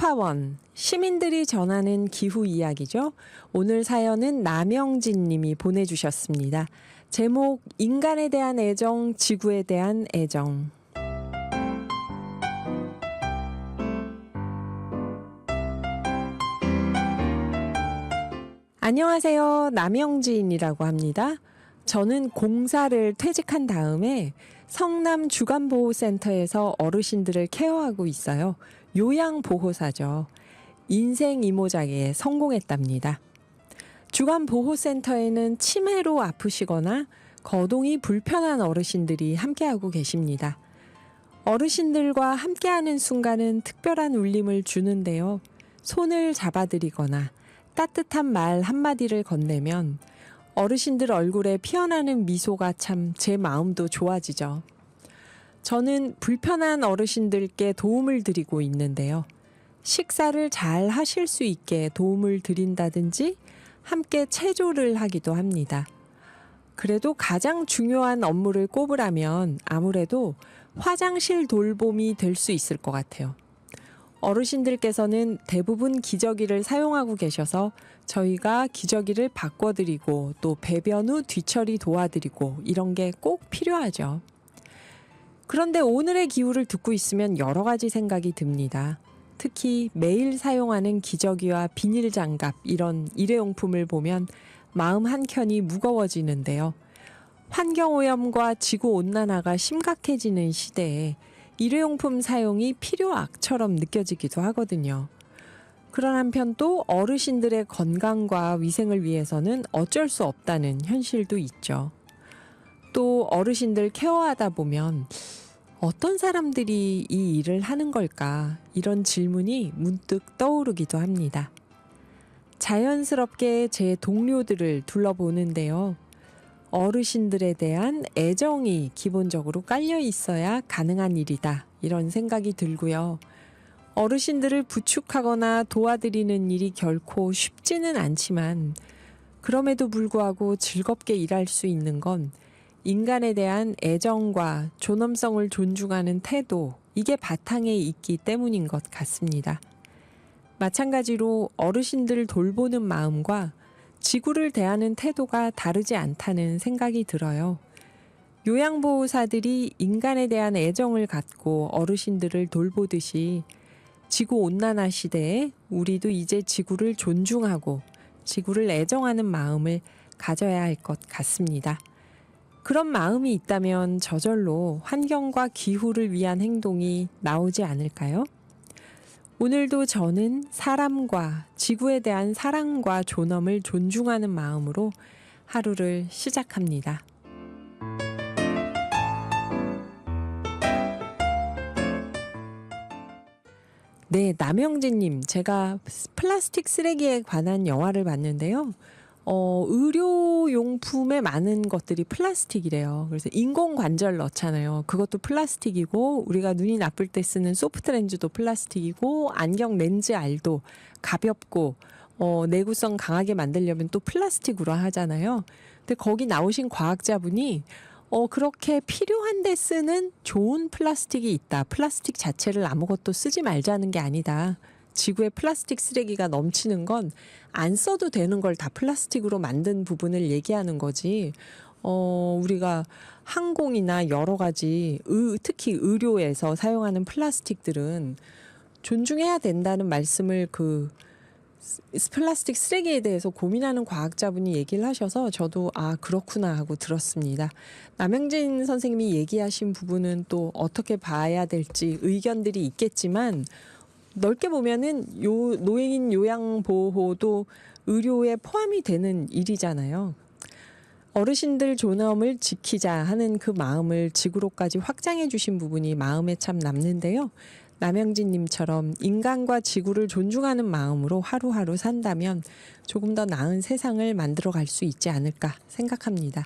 기후파원, 시민들이 전하는 기후 이야기죠. 오늘 사연은 남영진 님이 보내주셨습니다. 제목, 인간에 대한 애정, 지구에 대한 애정. 안녕하세요. 남영진이라고 합니다. 저는 공사를 퇴직한 다음에 성남 주간보호센터에서 어르신들을 케어하고 있어요. 요양보호사죠. 인생 이모작에 성공했답니다. 주간보호센터에는 치매로 아프시거나 거동이 불편한 어르신들이 함께하고 계십니다. 어르신들과 함께하는 순간은 특별한 울림을 주는데요. 손을 잡아드리거나 따뜻한 말 한마디를 건네면 어르신들 얼굴에 피어나는 미소가 참 제 마음도 좋아지죠. 저는 불편한 어르신들께 도움을 드리고 있는데요. 식사를 잘 하실 수 있게 도움을 드린다든지 함께 체조를 하기도 합니다. 그래도 가장 중요한 업무를 꼽으라면 아무래도 화장실 돌봄이 될 수 있을 것 같아요. 어르신들께서는 대부분 기저귀를 사용하고 계셔서 저희가 기저귀를 바꿔드리고 또 배변 후 뒤처리 도와드리고 이런 게 꼭 필요하죠. 그런데 오늘의 기후를 듣고 있으면 여러 가지 생각이 듭니다. 특히 매일 사용하는 기저귀와 비닐 장갑 이런 일회용품을 보면 마음 한켠이 무거워지는데요. 환경오염과 지구온난화가 심각해지는 시대에 일회용품 사용이 필요악처럼 느껴지기도 하거든요. 그런 한편 또 어르신들의 건강과 위생을 위해서는 어쩔 수 없다는 현실도 있죠. 또 어르신들 케어하다 보면 어떤 사람들이 이 일을 하는 걸까? 이런 질문이 문득 떠오르기도 합니다. 자연스럽게 제 동료들을 둘러보는데요. 어르신들에 대한 애정이 기본적으로 깔려 있어야 가능한 일이다. 이런 생각이 들고요. 어르신들을 부축하거나 도와드리는 일이 결코 쉽지는 않지만 그럼에도 불구하고 즐겁게 일할 수 있는 건 인간에 대한 애정과 존엄성을 존중하는 태도, 이게 바탕에 있기 때문인 것 같습니다. 마찬가지로 어르신들을 돌보는 마음과 지구를 대하는 태도가 다르지 않다는 생각이 들어요. 요양보호사들이 인간에 대한 애정을 갖고 어르신들을 돌보듯이 지구온난화 시대에 우리도 이제 지구를 존중하고 지구를 애정하는 마음을 가져야 할 것 같습니다. 그런 마음이 있다면 저절로 환경과 기후를 위한 행동이 나오지 않을까요? 오늘도 저는 사람과 지구에 대한 사랑과 존엄을 존중하는 마음으로 하루를 시작합니다. 네, 남영진님, 제가 플라스틱 쓰레기에 관한 영화를 봤는데요. 의료용품에 많은 것들이 플라스틱이래요. 그래서 인공관절 넣잖아요. 그것도 플라스틱이고, 우리가 눈이 나쁠 때 쓰는 소프트 렌즈도 플라스틱이고, 안경 렌즈 알도 가볍고, 내구성 강하게 만들려면 또 플라스틱으로 하잖아요. 근데 거기 나오신 과학자분이 그렇게 필요한 데 쓰는 좋은 플라스틱이 있다. 플라스틱 자체를 아무것도 쓰지 말자는 게 아니다. 지구에 플라스틱 쓰레기가 넘치는 건 안 써도 되는 걸 다 플라스틱으로 만든 부분을 얘기하는 거지. 우리가 항공이나 여러 가지 특히 의료에서 사용하는 플라스틱들은 존중해야 된다는 말씀을 플라스틱 쓰레기에 대해서 고민하는 과학자분이 얘기를 하셔서 저도 그렇구나 하고 들었습니다. 남영진 선생님이 얘기하신 부분은 또 어떻게 봐야 될지 의견들이 있겠지만 넓게 보면은 노인 요양보호도 의료에 포함이 되는 일이잖아요. 어르신들 존엄을 지키자 하는 그 마음을 지구로까지 확장해 주신 부분이 마음에 참 남는데요. 남영진님처럼 인간과 지구를 존중하는 마음으로 하루하루 산다면 조금 더 나은 세상을 만들어 갈 수 있지 않을까 생각합니다.